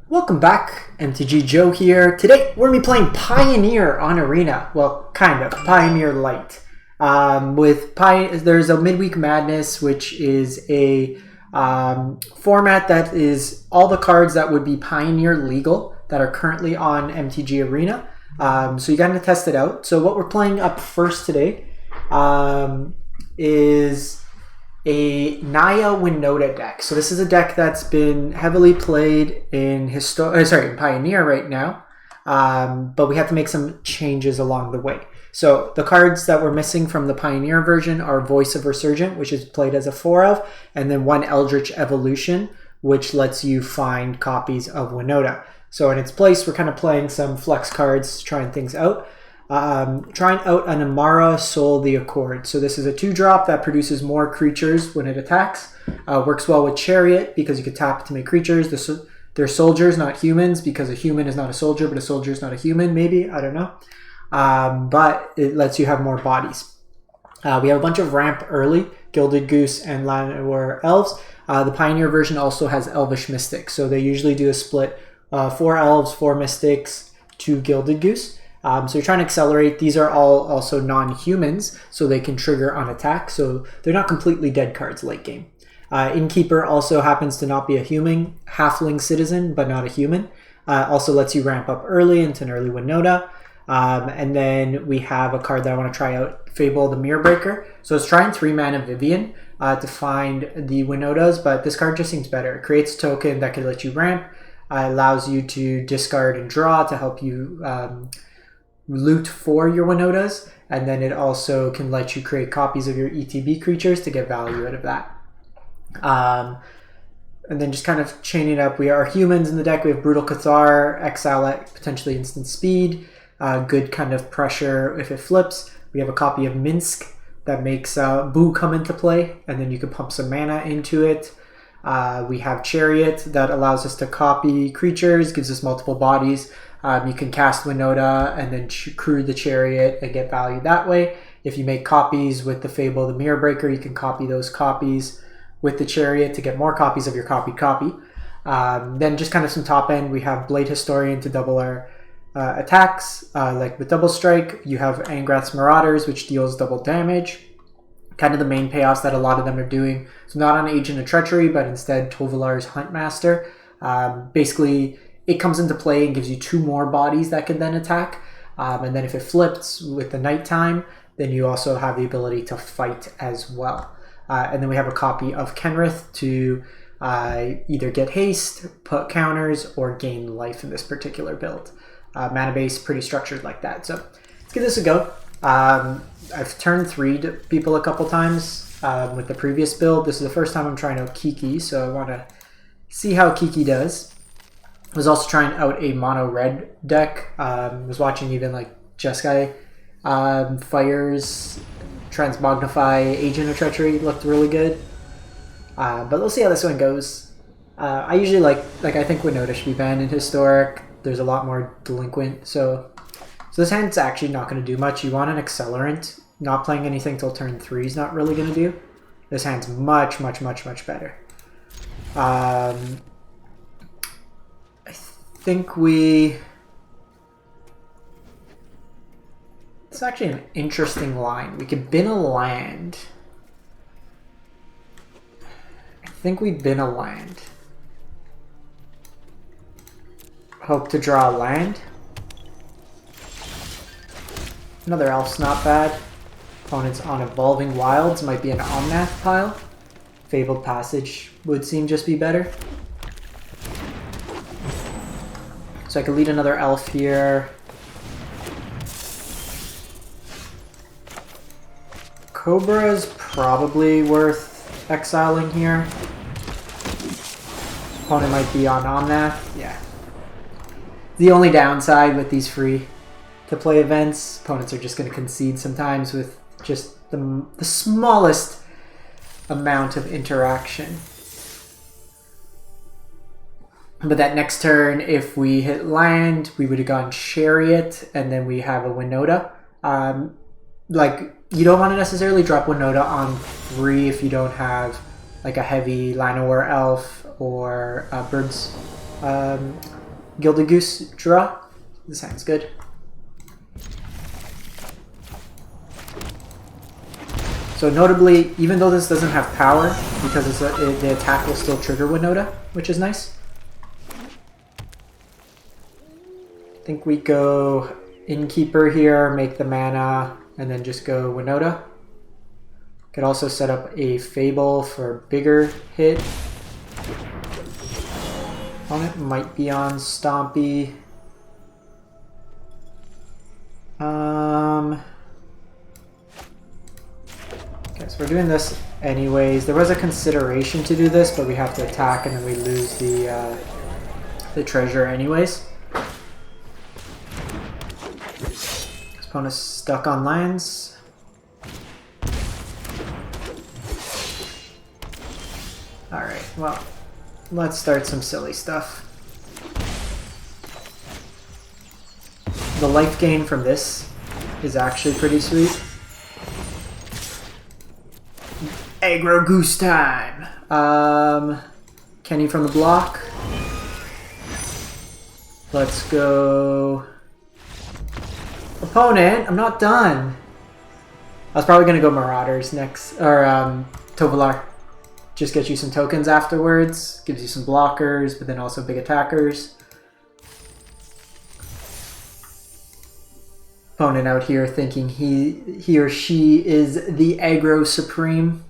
Welcome back, MTG Joe here. Today we're going to be playing Pioneer on Arena. Well, kind of. Pioneer Lite. There's a Midweek Madness, which is a format that is all the cards that would be Pioneer legal that are currently on MTG Arena. So you got to test it out. So what we're playing up first today is a Naya Winota deck. So this is a deck that's been heavily played in Pioneer right now, but we have to make some changes along the way. So the cards that we're missing from the Pioneer version are Voice of Resurgent, which is played as a 4-elf, and then one Eldritch Evolution, which lets you find copies of Winota. So in its place, we're kind of playing some flex cards, trying things out. Trying out an Amara Soul the Accord. So this is a 2-drop that produces more creatures when it attacks. Works well with Chariot because you can tap to make creatures. They're soldiers, not humans, because a human is not a soldier, but a soldier is not a human, maybe. I don't know. But it lets you have more bodies. We have a bunch of ramp early, Gilded Goose and Llanowar Elves. The Pioneer version also has Elvish Mystics. So they usually do a split 4 Elves, 4 Mystics, 2 Gilded Goose. So you're trying to accelerate. These are all also non-humans, so they can trigger on attack. So they're not completely dead cards late game. Innkeeper also happens to not be a human, halfling citizen, but not a human. Also lets you ramp up early into an early Winota. And then we have a card that I want to try out, Fable the Mirror Breaker. So it's trying 3-mana Vivian to find the Winotas, but this card just seems better. It creates a token that can let you ramp. Allows you to discard and draw to help you loot for your Winotas, and then it also can let you create copies of your ETB creatures to get value out of that. And then just kind of chaining up, we are humans in the deck. We have Brutal Cathar, Exile at potentially instant speed, good kind of pressure if it flips. We have a copy of Minsk that makes Boo come into play, and then you can pump some mana into it. We have Chariot that allows us to copy creatures, gives us multiple bodies. You can cast Winota and then crew the Chariot and get value that way. If you make copies with the Fable the Mirror Breaker, you can copy those copies with the Chariot to get more copies of your copied copy. Then just kind of some top end, we have Blade Historian to double our attacks. Like with Double Strike, you have Angrath's Marauders, which deals double damage. Kind of the main payoffs that a lot of them are doing. So not on Agent of Treachery, but instead Tovalar's Huntmaster. Basically, it comes into play and gives you 2 more bodies that can then attack. And then if it flips with the nighttime, then you also have the ability to fight as well. And then we have a copy of Kenrith to either get haste, put counters, or gain life in this particular build. Mana base pretty structured like that. So let's give this a go. I've turned 3 to people a couple times with the previous build. This is the first time I'm trying out Kiki, so I want to see how Kiki does. I was also trying out a mono red deck. Was watching even like Jeskai Fires, Transmogrify, Agent of Treachery looked really good. But we'll see how this one goes. I usually like I think Winota should be banned in Historic. There's a lot more delinquent, so this hand's actually not going to do much. You want an Accelerant. Not playing anything till turn 3 is not really going to do. This hand's much better. I think it's actually an interesting line. We could bin a land. I think we bin a land. Hope to draw a land. Another elf's not bad. Opponents on Evolving Wilds might be an Omnath pile. Fabled Passage would seem just be better. So I could lead another elf here. Cobra's probably worth exiling here. Opponent might be on Omnath. Yeah. The only downside with these free to play events, opponents are just going to concede sometimes with just the smallest amount of interaction. But that next turn, if we hit land, we would have gone Chariot, and then we have a Winota. You don't want to necessarily drop Winota on 3 if you don't have like a heavy Llanowar Elf or Birds Gilded Goose draw. This hand's good. So notably, even though this doesn't have power, because the attack will still trigger Winota, which is nice. I think we go Innkeeper here, make the mana, and then just go Winota. Could also set up a Fable for bigger hit. Opponent might be on Stompy. Okay, so we're doing this anyways. There was a consideration to do this, but we have to attack and then we lose the treasure anyways. Opponent's stuck on lands. Alright, well, let's start some silly stuff. The life gain from this is actually pretty sweet. Aggro Goose time! Kenny from the block. Let's go... Opponent, I'm not done. I was probably going to go Marauders next, or Tovolar. Just get you some tokens afterwards, gives you some blockers, but then also big attackers. Opponent out here thinking he or she is the aggro supreme.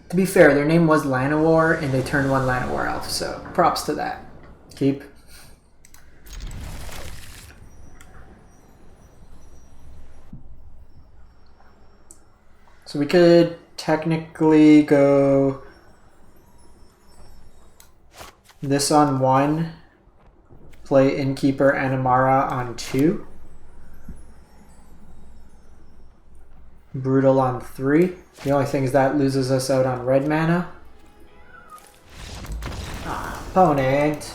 To be fair, their name was Llanowar, and they turned one Llanowar elf, so props to that. Keep. So we could technically go this on 1, play Innkeeper and Amara on 2, Brutal on 3. The only thing is that loses us out on red mana. Opponent.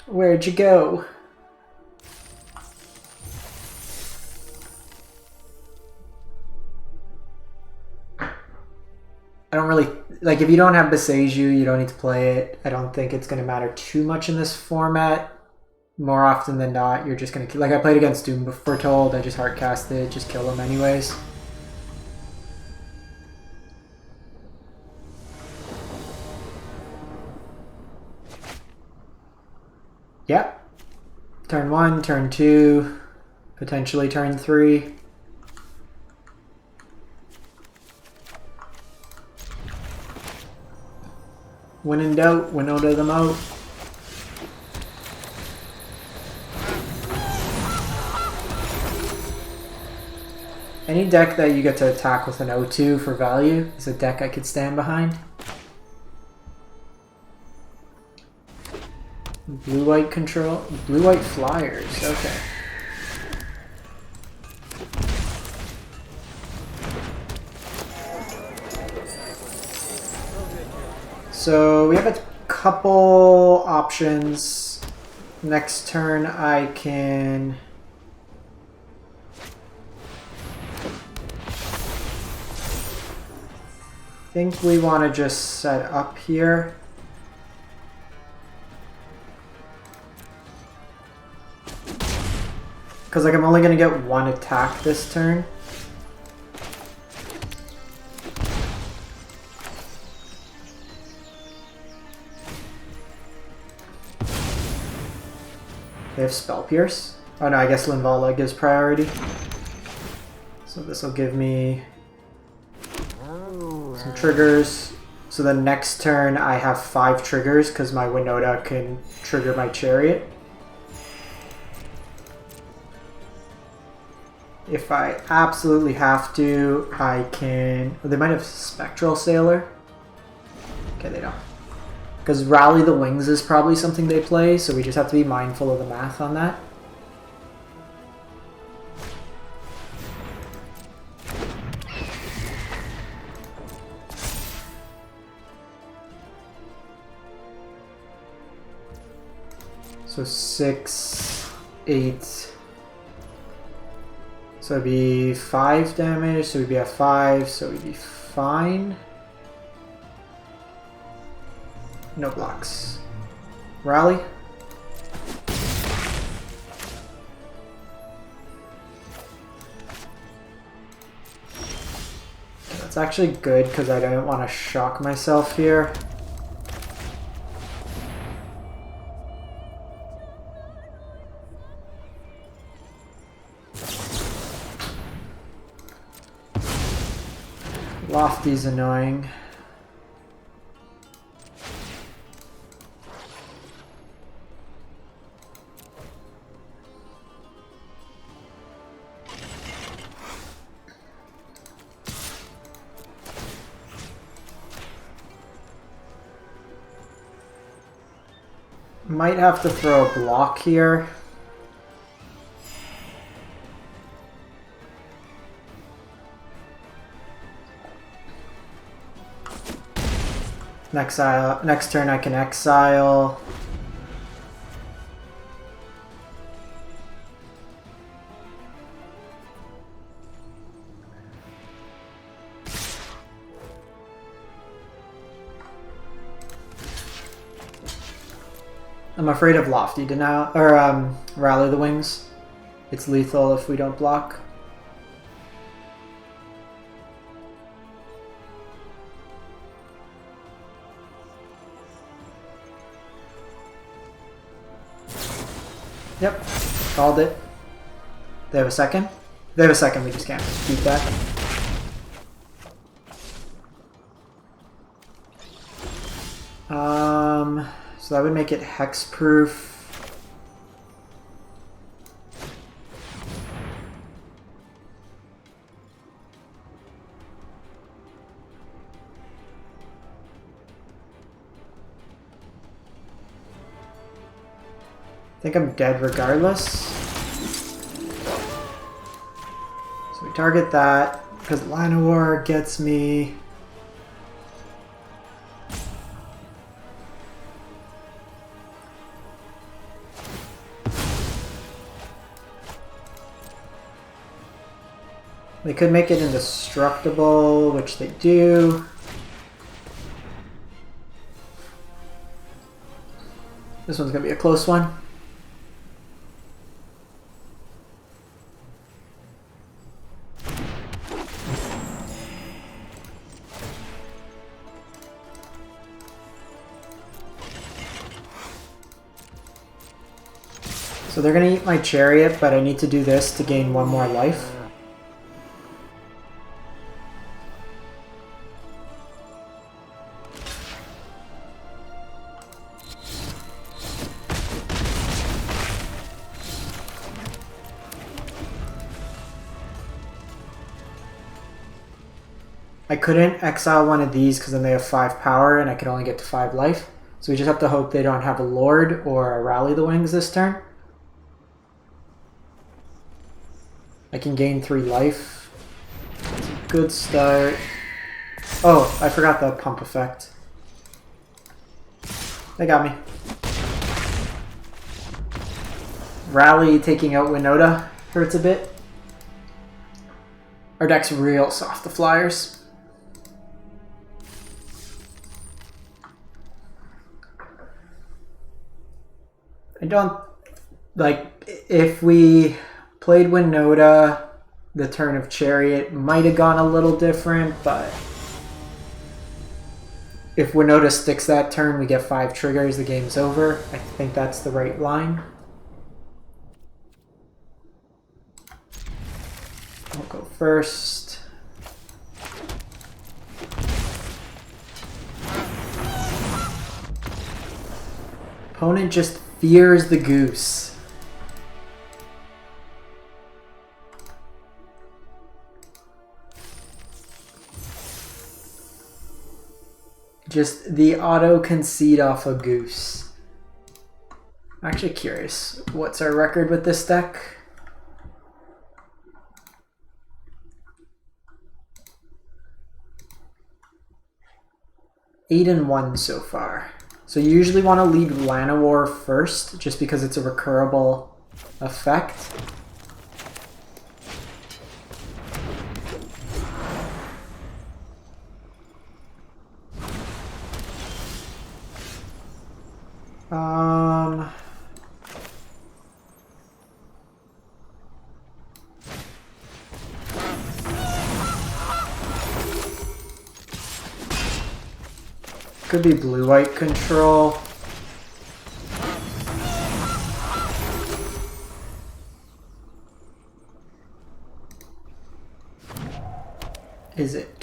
Where'd you go? I don't really... Like, if you don't have Beseju, you don't need to play it. I don't think it's going to matter too much in this format. More often than not, you're just going to... Like, I played against Doom Foretold. I just hardcast it. Just kill him anyways. Yep. Turn 1, turn 2, potentially turn 3. When in doubt, Winota them out. Any deck that you get to attack with an O2 for value is a deck I could stand behind. Blue-white control, blue-white flyers, okay. So we have a couple options. Next turn I can... I think we want to just set up here. Because like I'm only going to get one attack this turn. They have Spell Pierce. Oh no, I guess Linvala gives priority. So this will give me some triggers. So the next turn I have 5 triggers because my Winota can trigger my Chariot. If I absolutely have to, I can... Oh, they might have Spectral Sailor. Okay, they don't. Because Rally the Wings is probably something they play, so we just have to be mindful of the math on that. So 6, 8... So it'd be 5 damage, so we'd be at 5, so we'd be fine. No blocks. Rally. That's actually good because I don't want to shock myself here. Lofty's annoying. Might have to throw a block here. Next turn I can exile. I'm afraid of Lofty Denial, or Rally the Wings. It's lethal if we don't block. Yep, called it. They have a second? They have a second, we just can't beat that. So that would make it hexproof. I think I'm dead regardless. So we target that, because Llanowar gets me. They could make it indestructible, which they do. This one's gonna be a close one. So they're gonna eat my chariot, but I need to do this to gain one more life. I couldn't exile one of these because then they have 5 power and I could only get to 5 life. So we just have to hope they don't have a Lord or a Rally the Wings this turn. I can gain 3 life. It's a good start. Oh, I forgot the pump effect. They got me. Rally taking out Winota hurts a bit. Our deck's real soft to flyers. I don't, like, if we played Winota, the turn of Chariot might have gone a little different, but if Winota sticks that turn, we get 5 triggers, the game's over. I think that's the right line. I'll go first. Opponent just fears the goose. Just the auto concede off a goose. I'm actually curious. What's our record with this deck? Eight and 1 so far. So you usually want to lead Llanowar first, just because it's a recurable effect. Could be blue-white control. Is it?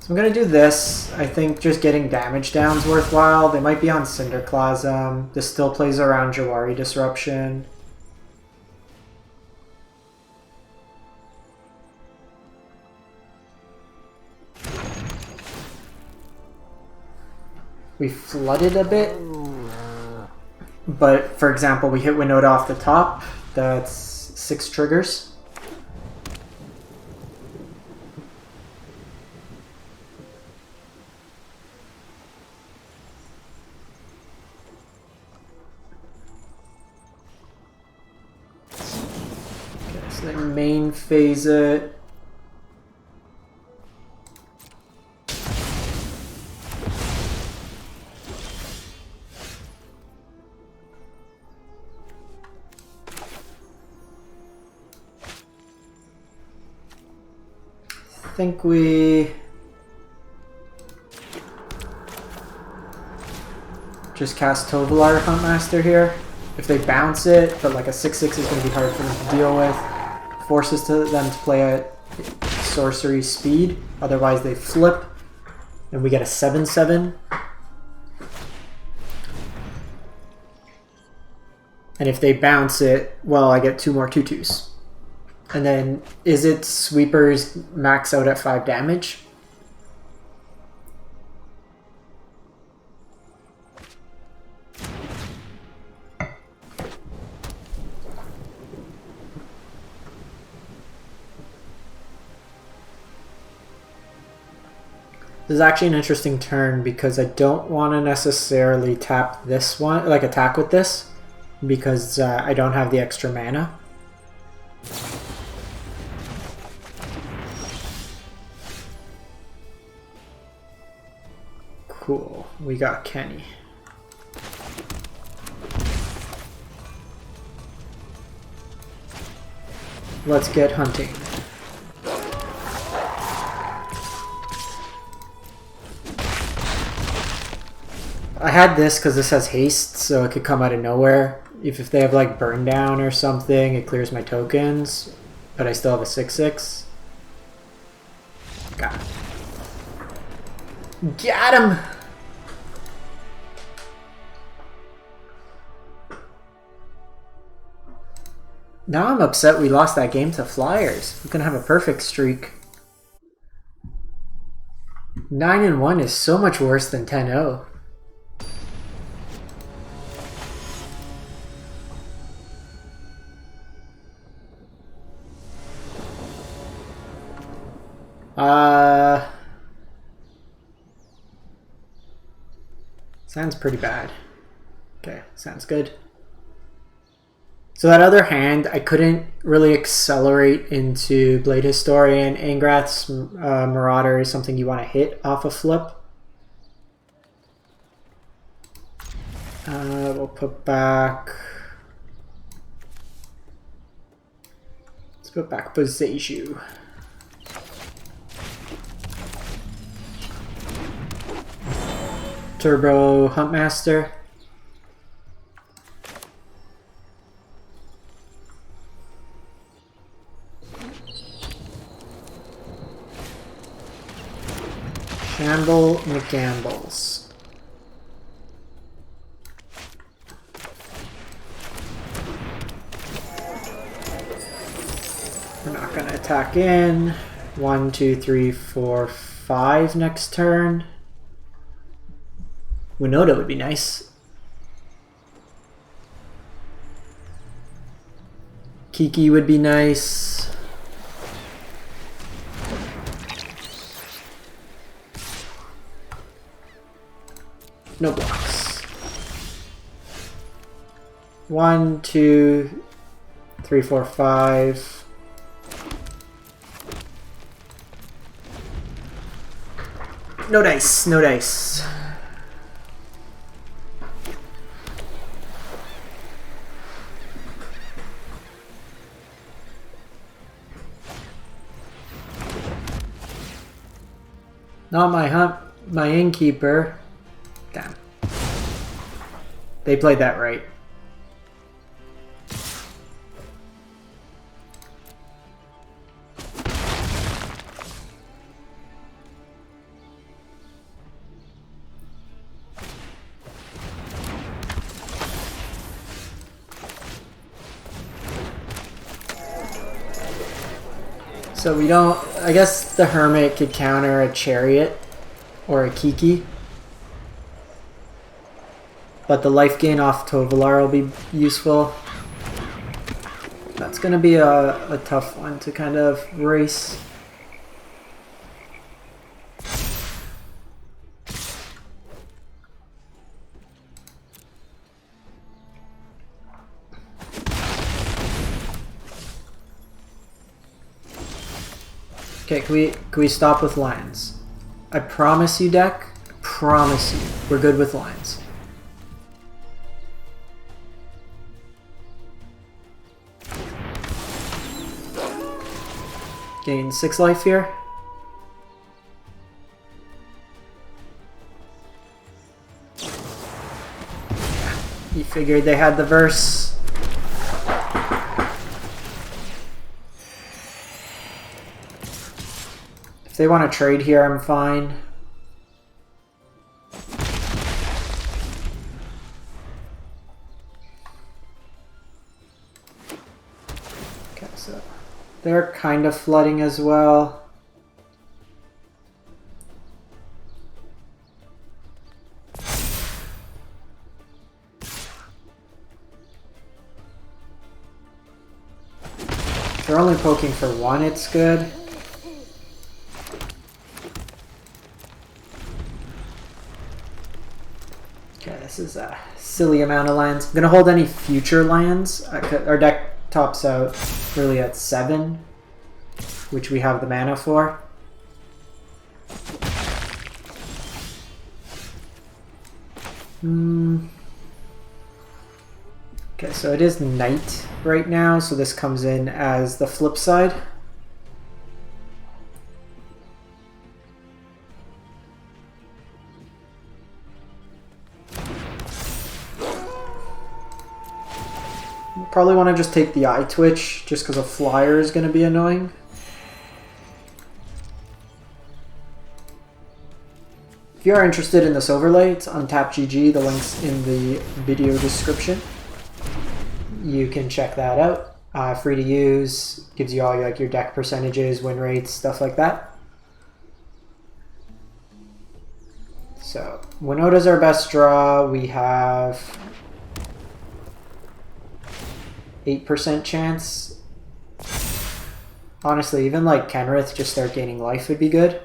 So I'm going to do this. I think just getting damage down is worthwhile. They might be on Cinderclasm. This still plays around Jawari Disruption. We flooded a bit. But, for example, we hit Winota off the top. That's 6 triggers. So they main phase it. I think we just cast Tovolar Huntmaster here. If they bounce it, but like a 6/6 is going to be hard for them to deal with. Forces them to play at sorcery speed, otherwise they flip and we get a 7/7. And if they bounce it, well, I get 2 more 2/2s. And then is it sweepers max out at 5 damage? This is actually an interesting turn because I don't want to necessarily tap this one, like attack with this, because I don't have the extra mana. Cool, we got Kenny. Let's get hunting. I had this because this has haste, so it could come out of nowhere. If they have like burn down or something, it clears my tokens, but I still have a 6/6. Got him. Got him! Now I'm upset we lost that game to Flyers. We're gonna have a perfect streak. 9-1 is so much worse than 10-0. Sounds pretty bad. Okay, sounds good. So that other hand, I couldn't really accelerate into Blade Historian. Angrath's Marauder is something you want to hit off a flip. We'll put back... Let's put back Boseiju. Turbo Huntmaster. Shamble McGambles. We're not going to attack in. 1, 2, 3, 4, 5 next turn. Winota would be nice. Kiki would be nice. No blocks. 1, 2, 3, 4, 5. No dice, no dice. Not my innkeeper. Damn. They played that right. So we don't, I guess the Hermit could counter a Chariot or a Kiki. But the life gain off Tovolar will be useful. That's going to be a tough one to kind of race. Okay, can we stop with lands? I promise you, deck. I promise you, we're good with lands. Gain 6 life here. You figured they had the verse. If they want to trade here, I'm fine. Okay, so they're kind of flooding as well. If they're only poking for 1, it's good. Okay, this is a silly amount of lands. I'm going to hold any future lands. Our deck tops out really at 7, which we have the mana for. Okay, so it is night right now, so this comes in as the flip side. Probably want to just take the eye twitch, just because a flyer is going to be annoying. If you are interested in this overlay, it's on TapGG. The link's in the video description. You can check that out. Free to use, gives you all like your deck percentages, win rates, stuff like that. So Winota's our best draw. We have 8% chance. Honestly, even like Kenrith, just start gaining life would be good.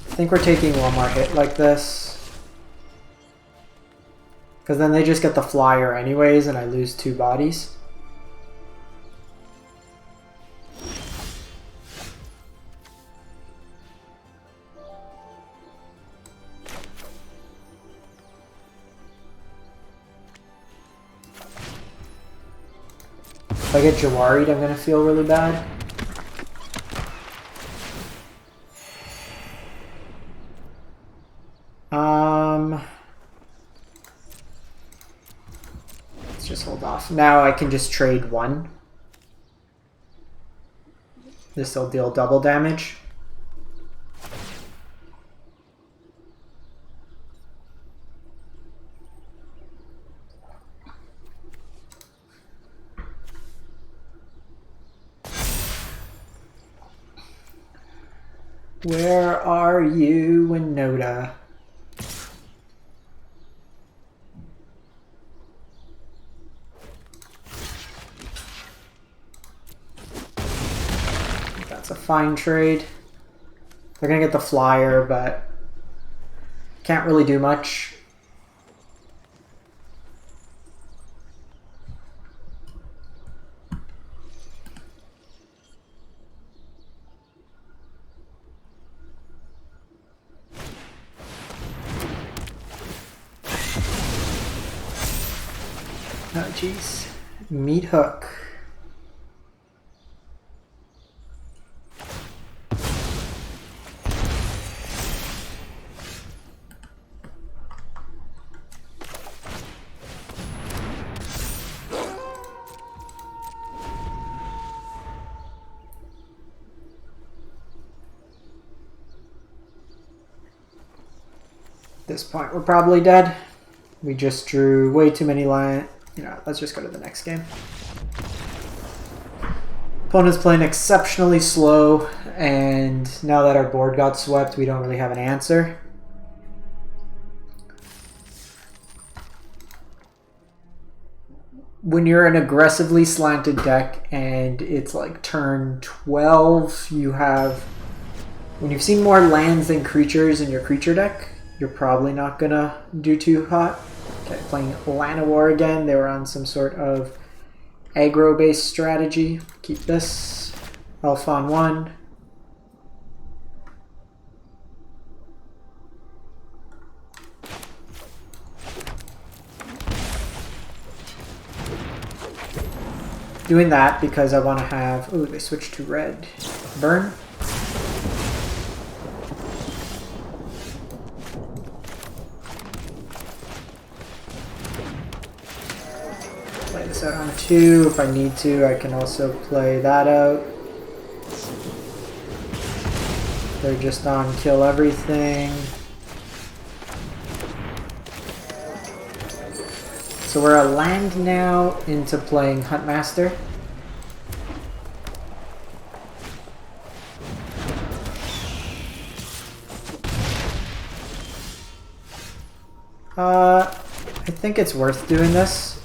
I think we're taking one more hit like this. Because then they just get the flyer anyways and I lose 2 bodies. If I get Jawari'd, I'm going to feel really bad. Let's just hold off. Now I can just trade 1. This will deal double damage. Where are you, Winota? a fine trade. They're gonna get the flyer, but can't really do much. Oh, jeez. Meat hook. At this point, we're probably dead. We just drew way too many lines. You know, let's just go to the next game. Opponent's playing exceptionally slow, and now that our board got swept, we don't really have an answer. When you're an aggressively slanted deck and it's like turn 12, you have... When you've seen more lands than creatures in your creature deck, you're probably not gonna do too hot. Okay, playing Llanowar again. They were on some sort of aggro-based strategy. Keep this. Elf on 1. Doing that because I want to have... Ooh, they switched to red. Burn. Play this out on 2. If I need to, I can also play that out. They're just on kill everything. So we're a land now into playing Huntmaster. I think it's worth doing this.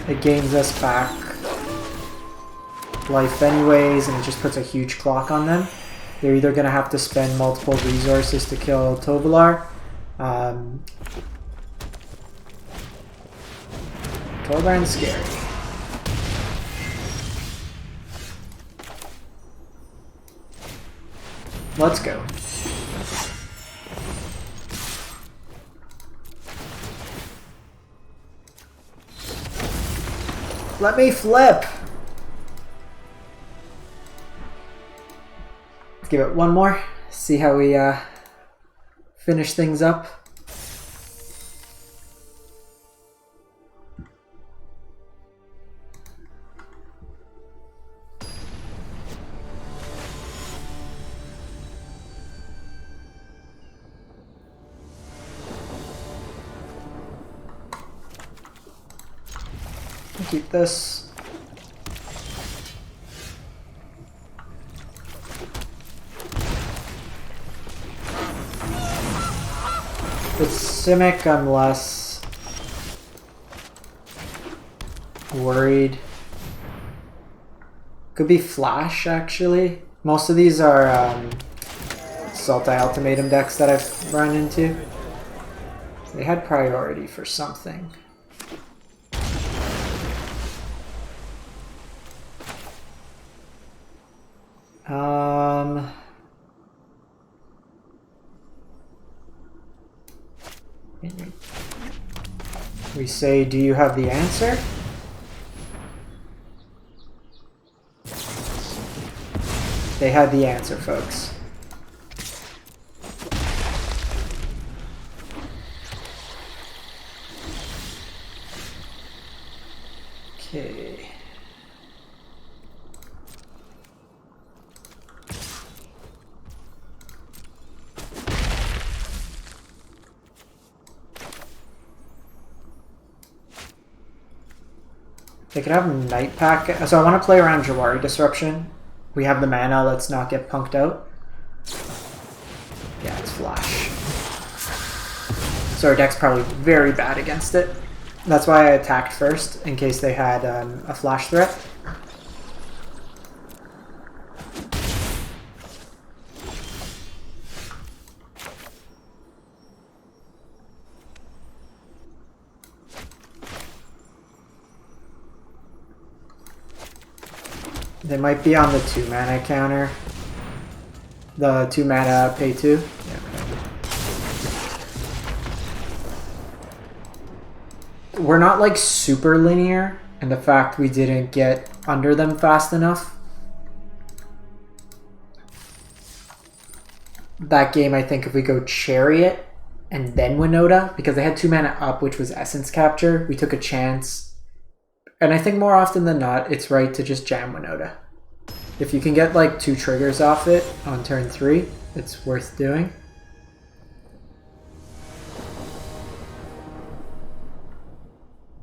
It gains us back life anyways, and it just puts a huge clock on them. They're either going to have to spend multiple resources to kill Tovolar. Tobrand's scary. Let's go. Let me flip. Let's give it one more. See how we finish things up. Keep this. With Simic, I'm less worried. Could be Flash, actually. Most of these are Sultai Ultimatum decks that I've run into. They had priority for something. We say, do you have the answer? They had the answer, folks. Okay. They could have Night Pack. So I want to play around Jawari Disruption. We have the mana, let's not get punked out. Yeah, it's Flash. So our deck's probably very bad against it. That's why I attacked first, in case they had a Flash threat. They might be on the 2 mana counter. The 2 mana pay 2. Yeah, okay. We're not like super linear, and the fact we didn't get under them fast enough. That game, I think if we go Chariot and then Winota, because they had 2 mana up, which was Essence Capture, we took a chance. And I think more often than not, it's right to just jam Winota. If you can get like 2 triggers off it on turn 3, it's worth doing.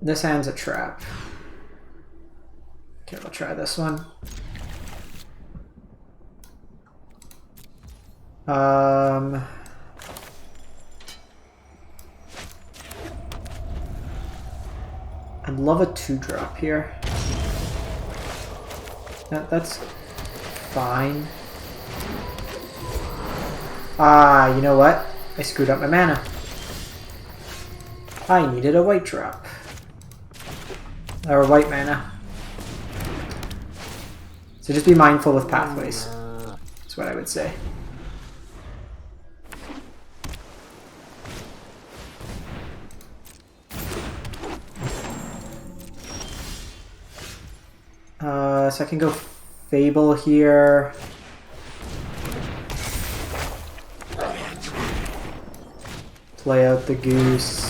This hand's a trap. Okay, we'll try this one. I'd love a 2-drop here. That's fine. Ah, you know what? I screwed up my mana. I needed a white drop. Or white mana. So just be mindful with pathways. That's what I would say. So I can go Fable here. Play out the Goose.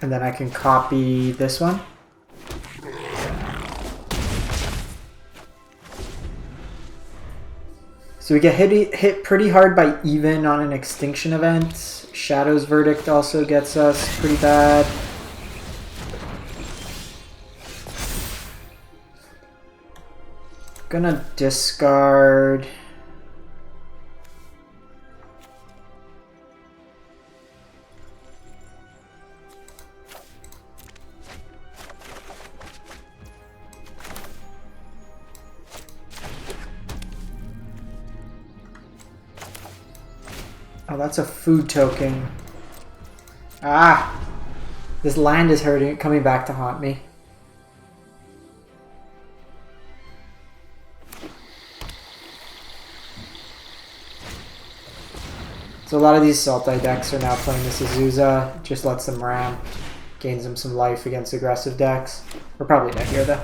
And then I can copy this one. So we get hit pretty hard by Even on an Extinction event. Shadow's Verdict also gets us pretty bad. Gonna discard. Oh, that's a food token. Ah! This land is hurting, coming back to haunt me. So a lot of these Sultai decks are now playing this Azusa. Just lets them ramp. Gains them some life against aggressive decks. We're probably dead here though.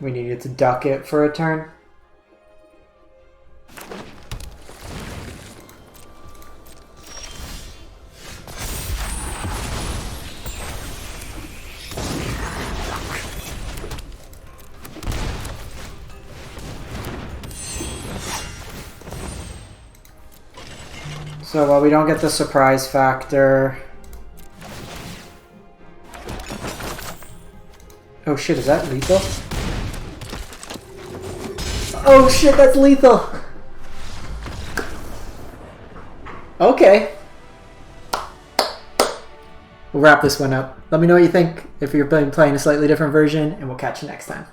We needed to duck it for a turn. So while we don't get the surprise factor... Oh shit, is that lethal? Oh shit, that's lethal! Okay. We'll wrap this one up. Let me know what you think if you're playing a slightly different version, and we'll catch you next time.